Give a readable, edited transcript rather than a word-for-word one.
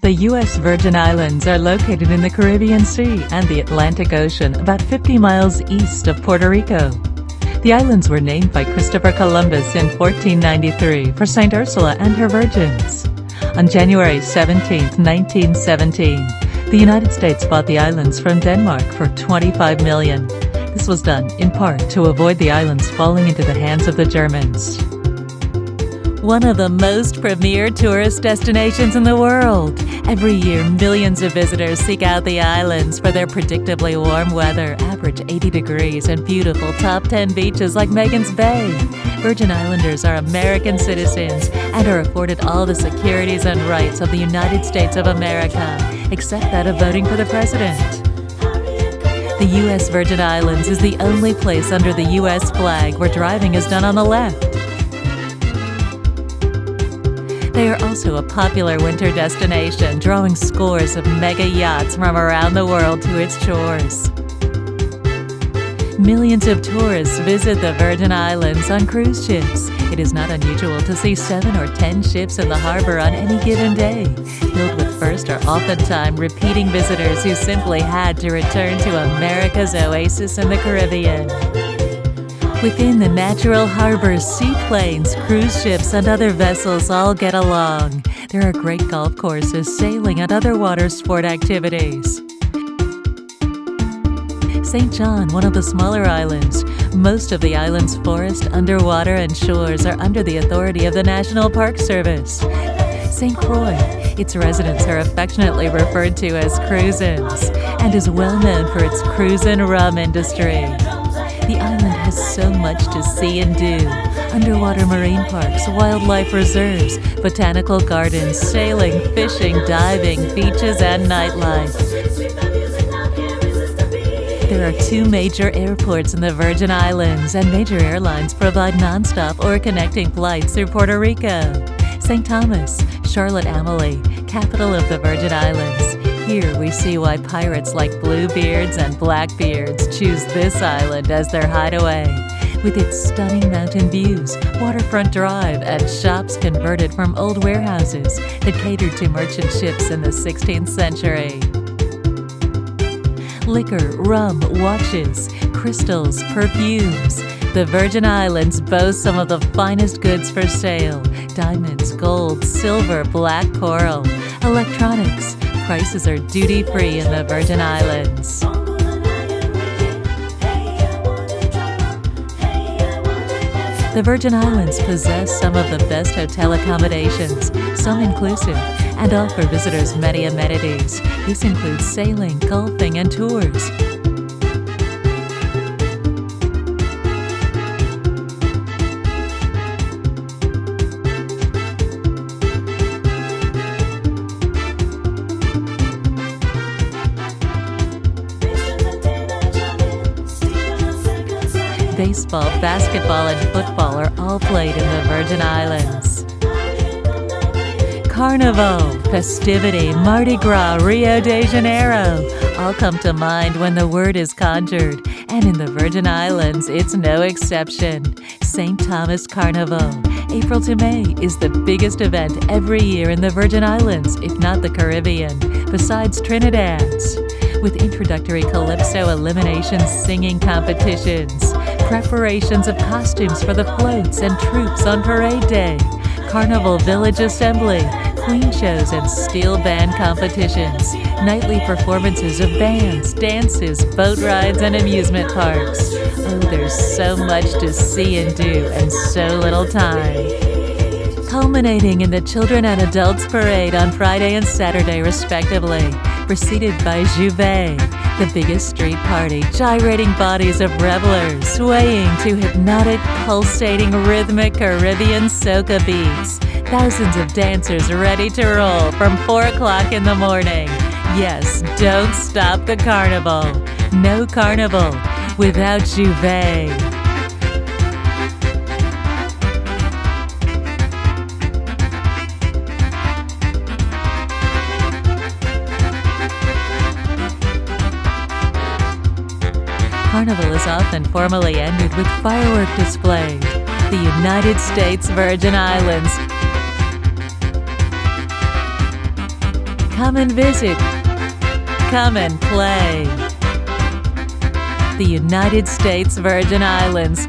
The U.S. Virgin Islands are located in the Caribbean Sea and the Atlantic Ocean, about 50 miles east of Puerto Rico. The islands were named by Christopher Columbus in 1493 for St. Ursula and her virgins. On January 17, 1917, the United States bought the islands from Denmark for $25 million. This was done, in part, to avoid the islands falling into the hands of the Germans. One of the most premier tourist destinations in the world. Every year, millions of visitors seek out the islands for their predictably warm weather, average 80 degrees, and beautiful top 10 beaches like Magens Bay. Virgin Islanders are American citizens and are afforded all the securities and rights of the United States of America, except that of voting for the president. The U.S. Virgin Islands is the only place under the U.S. flag where driving is done on the left. They are also a popular winter destination, drawing scores of mega yachts from around the world to its shores. Millions of tourists visit the Virgin Islands on cruise ships. It is not unusual to see 7 or 10 ships in the harbor on any given day, filled with first or oftentimes repeating visitors who simply had to return to America's oasis in the Caribbean. Within the natural harbors, seaplanes, cruise ships, and other vessels all get along. There are great golf courses, sailing, and other water sport activities. St. John, one of the smaller islands. Most of the island's forest, underwater, and shores are under the authority of the National Park Service. St. Croix, its residents are affectionately referred to as cruisins, and is well known for its cruise and rum industry. The island has so much to see and do. Underwater marine parks, wildlife reserves, botanical gardens, sailing, fishing, diving, beaches, and nightlife. There are 2 major airports in the Virgin Islands, and major airlines provide nonstop or connecting flights through Puerto Rico. St. Thomas, Charlotte Amalie, capital of the Virgin Islands. Here we see why pirates like Bluebeards and Blackbeards choose this island as their hideaway. With its stunning mountain views, waterfront drive, and shops converted from old warehouses that catered to merchant ships in the 16th century. Liquor, rum, watches, crystals, perfumes. The Virgin Islands boast some of the finest goods for sale: diamonds, gold, silver, black coral, electronics. Prices are duty-free in the Virgin Islands. The Virgin Islands possess some of the best hotel accommodations, some inclusive, and offer visitors many amenities. This includes sailing, golfing, and tours. Baseball, basketball, and football are all played in the Virgin Islands. Carnival, festivity, Mardi Gras, Rio de Janeiro all come to mind when the word is conjured, and in the Virgin Islands, it's no exception. St. Thomas Carnival, April to May, is the biggest event every year in the Virgin Islands, if not the Caribbean, besides Trinidad's. With introductory calypso elimination singing competitions, preparations of costumes for the floats and troops on parade day, Carnival Village Assembly, queen shows and steel band competitions, nightly performances of bands, dances, boat rides, and amusement parks. Oh, there's so much to see and do and so little time. Culminating in the Children and Adults Parade on Friday and Saturday, respectively, preceded by Yvette, the biggest street party, gyrating bodies of revelers, swaying to hypnotic, pulsating, rhythmic Caribbean soca beats. Thousands of dancers ready to roll from 4 o'clock in the morning. Yes, don't stop the carnival. No carnival without Yvette. Carnival is often formally ended with firework display. The United States Virgin Islands Come and visit. Come and play. The United States Virgin Islands,